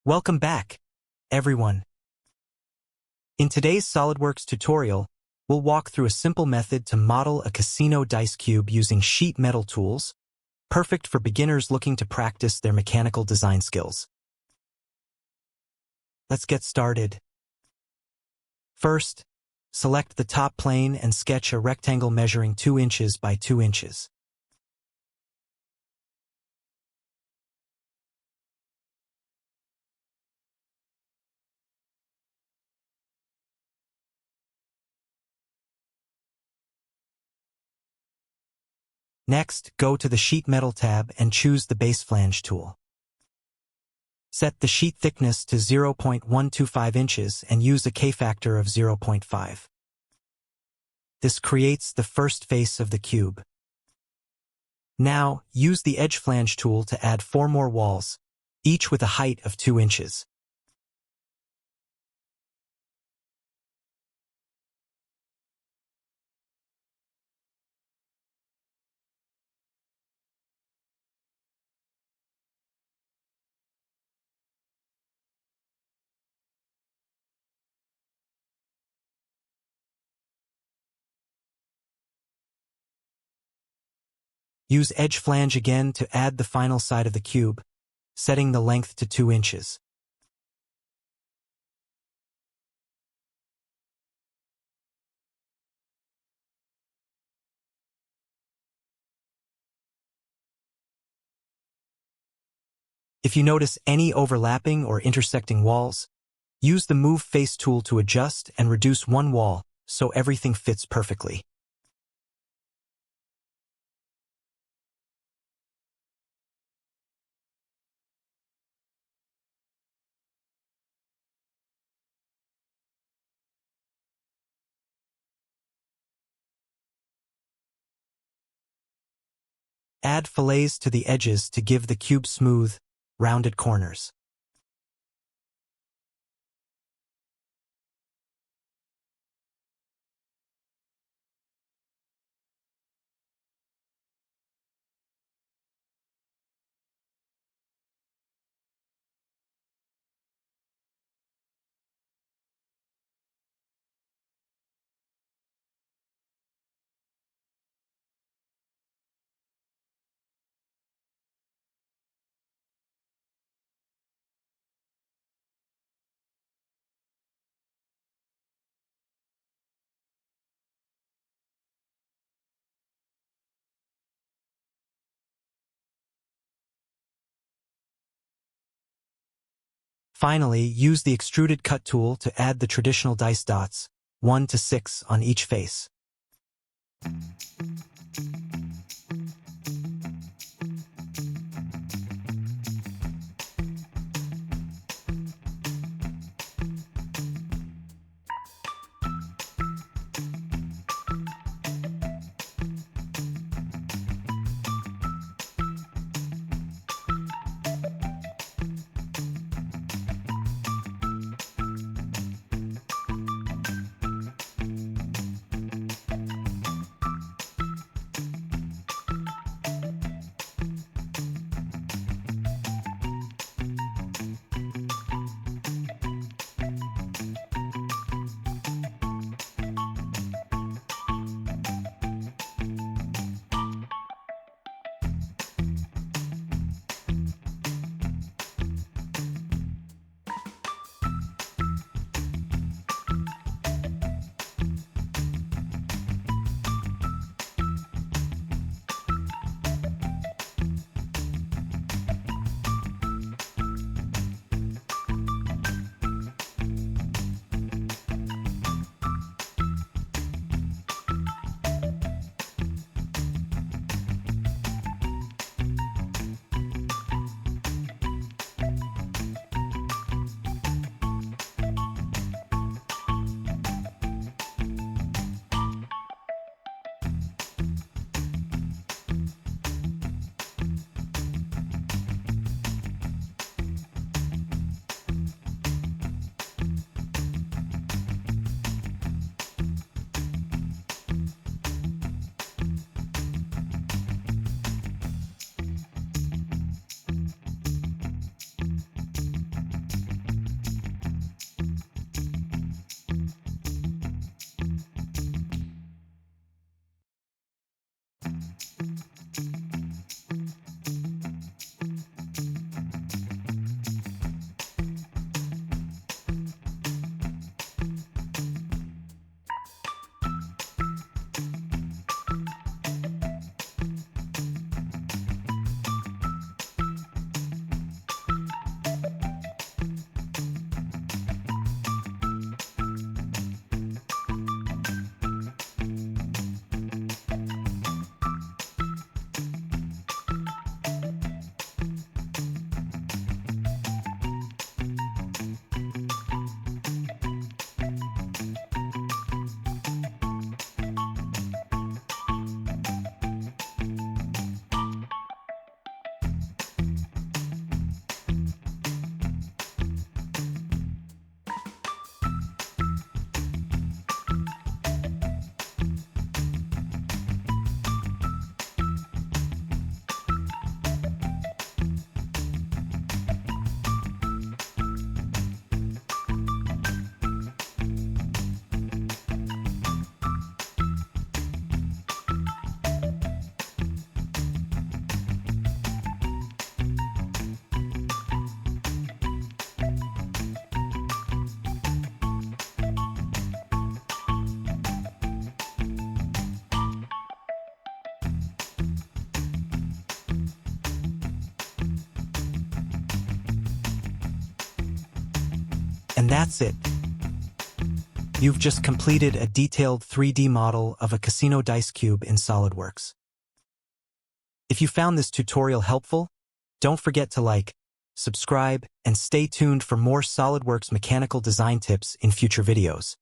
Welcome back, everyone. In today's SolidWorks tutorial, we'll walk through a simple method to model a casino dice cube using sheet metal tools, perfect for beginners looking to practice their mechanical design skills. Let's get started. First, select the top plane and sketch a rectangle measuring 2 inches by 2 inches. Next, go to the Sheet Metal tab and choose the Base Flange tool. Set the sheet thickness to 0.125 inches and use a K-factor of 0.5. This creates the first face of the cube. Now, use the Edge Flange tool to add 4 more walls, each with a height of 2 inches. Use Edge Flange again to add the final side of the cube, setting the length to 2 inches. If you notice any overlapping or intersecting walls, use the Move Face tool to adjust and reduce one wall so everything fits perfectly. Add fillets to the edges to give the cube smooth, rounded corners. Finally, use the Extruded Cut tool to add the traditional dice dots, 1 to 6 on each face. And that's it. You've just completed a detailed 3D model of a casino dice cube in SolidWorks. If you found this tutorial helpful, don't forget to like, subscribe, and stay tuned for more SolidWorks mechanical design tips in future videos.